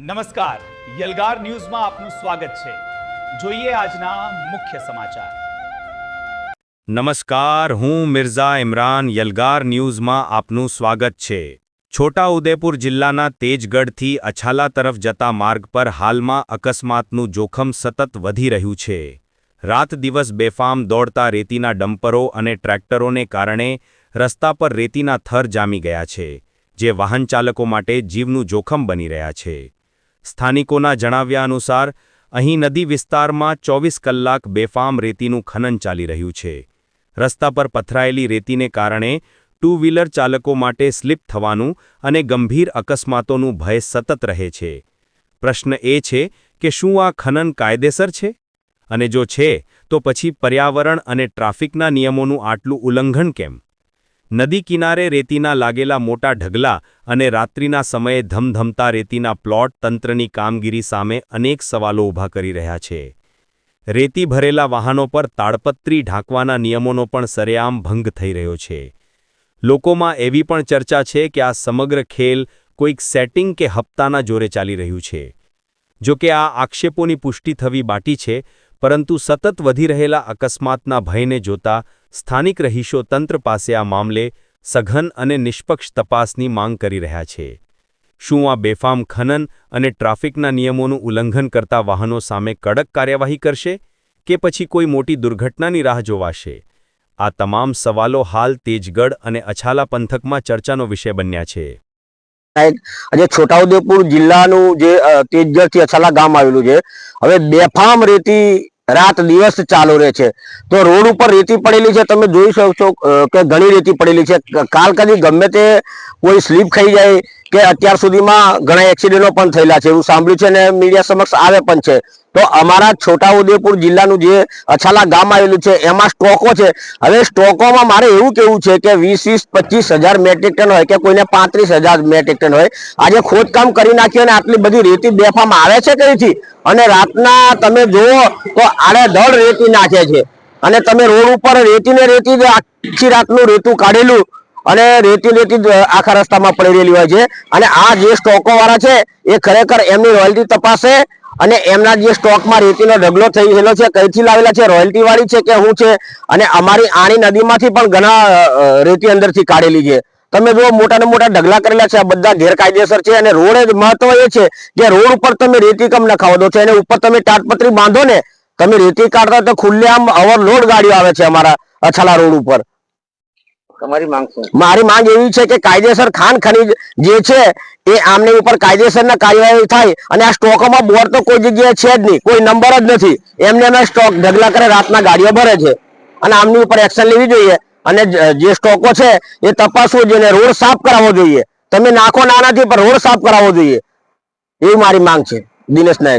નમસ્કાર, યલગાર ન્યૂઝમાં આપનું સ્વાગત છે। જોઈએ આજના મુખ્ય સમાચાર। નમસ્કાર, હું મિર્ઝા ઇમરાન। યલગાર ન્યૂઝમાં આપનું સ્વાગત છે। છોટાઉદેપુર જિલ્લાના તેજગઢથી અછાલા તરફ જતા માર્ગ પર હાલમાં અકસ્માતનું જોખમ સતત વધી રહ્યું છે। રાત દિવસ બેફામ દોડતા રેતીના ડમ્પરો અને ટ્રેક્ટરોને કારણે રસ્તા પર રેતીના થર જામી ગયા છે, જે વાહન ચાલકો માટે જીવનું જોખમ બની રહ્યા છે। સ્થાનિકોના જણાવ્યા અનુસાર અહીં નદી વિસ્તારમાં 24 કલાક બેફામ રેતીનું ખનન ચાલી રહ્યું છે। રસ્તા પર પથરાયેલી રેતીને કારણે ટુ વ્હીલર ચાલકો માટે સ્લીપ થવાનું અને ગંભીર અકસ્માતોનું ભય સતત રહે છે। પ્રશ્ન એ છે કે શું આ ખનન કાયદેસર છે? અને જો છે, તો પછી પર્યાવરણ અને ટ્રાફિકના નિયમોનું આટલું ઉલ્લંઘન કેમ? નદી કિનારે રેતીના લાગેલા મોટા ઢગલા અને રાત્રિના સમયે ધમધમતા રેતીના પ્લોટ તંત્રની કામગીરી સામે અનેક સવાલો ઊભા કરી રહ્યા છે। રેતી ભરેલા વાહનો પર તાડપત્રી ઢાંકવાના નિયમોનો પણ સરેઆમ ભંગ થઈ રહ્યો છે। લોકોમાં એવી પણ ચર્ચા છે કે આ સમગ્ર ખેલ કોઈક સેટિંગ કે હપ્તાના જોરે ચાલી રહ્યું છે। જો કે આ આક્ષેપોની પુષ્ટિ થવી બાકી છે, પરંતુ સતત વધી રહેલા અકસ્માતના ભયને જોતા સ્થાનિક રહીશો તંત્ર પાસે આ મામલે સઘન અને નિષ્પક્ષ તપાસની માંગ કરી રહ્યા છે। શું આ બેફામ ખનન અને ટ્રાફિકના નિયમોનું ઉલ્લંઘન કરતા વાહનો સામે કડક કાર્યવાહી કરશે કે પછી કોઈ મોટી દુર્ઘટનાની રાહ જોવાશે? આ તમામ સવાલો હાલ તેજગઢ અને અછાલા પંથકમાં ચર્ચાનો વિષય બન્યા છે। આજે છોટાઉદેપુર જિલ્લાનું જે તેજગઢથી અછાલા ગામ આવેલું છે, હવે બેફામ રેતી રાત દિવસ ચાલુ રહે છે। તો રોડ ઉપર રેતી પડેલી છે, તમે જોઈ શકો છો કે ઘણી રેતી પડેલી છે। કાલ કદી ગમે તે કોઈ સ્લીપ ખાઈ જાય કે અત્યાર સુધીમાં ઘણા એક્સિડન્ટો પણ થયેલા છે, એવું સાંભળ્યું છે અને મીડિયા સમક્ષ આવે પણ છે। તો અમારા છોટાઉદેપુર જિલ્લાનું જે અછાલા ગામ આવેલું છે, એમાં સ્ટોકો છે। હવે સ્ટોકોમાં મારે એવું કેવું છે કે 20-25 હજાર મેટ્રિક ટન હોય કે કોઈને 35,000 મેટ્રિક ટન હોય, આજે ખોદકામ કરી નાખ્યું અને આટલી બધી રેતી બેફામ આવે છે કઈથી? અને રાતના તમે જુઓ તો આડેધડ રેતી નાખે છે અને તમે રોડ ઉપર રેતી જ આખી રાતનું રેતું કાઢેલું અને રેતી આખા રસ્તામાં પડી રહેલી હોય છે। અને આ જે સ્ટોકો વાળા છે એ ખરેખર એમની રોયલ્ટી તપાસે અને એમના જે સ્ટોકમાં રેતીનો ઢગલો થઈ ગયેલો છે, કઈથી લાવેલા છે, રોયલ્ટી વાળી છે કે શું છે? અને અમારી આણી નદીમાંથી પણ ઘણા રેતી અંદરથી કાઢેલી છે। તમે જો મોટા મોટા ઢગલા કરેલા છે, આ બધા ગેરકાયદેસર છે। અને રોડ મહત્વ એ છે કે રોડ ઉપર તમે રેતી કમ નખાવો દો છો, એને ઉપર તમે તાડપત્રી બાંધો ને, તમે રેતી કાઢતા તો ખુલ્લેઆમ ઓવરલોડ ગાડીઓ આવે છે અમારા અછાલા રોડ ઉપર। તમારી માંગ શું? મારી માંગ એવી છે કે કાયદેસર ખાણ ખનીજ જે છે એ આમની ઉપર કાયદેસરના કાર્યવાહી થાય। અને આ સ્ટોકોમાં બોર્ડ તો કોઈ જગ્યાએ છે જ નહીં, કોઈ નંબર જ નથી, એમને સ્ટોક ઢગલા કરે, રાતના ગાડીઓ ભરે છે અને આમની ઉપર એક્શન લેવી જોઈએ અને જે સ્ટોકો છે એ તપાસવો જોઈએ, રોડ સાફ કરાવવો જોઈએ। તમે નાખો ના નથી, પણ રોડ સાફ કરાવવો જોઈએ, એવી મારી માંગ છે। દિનેશ નાયક।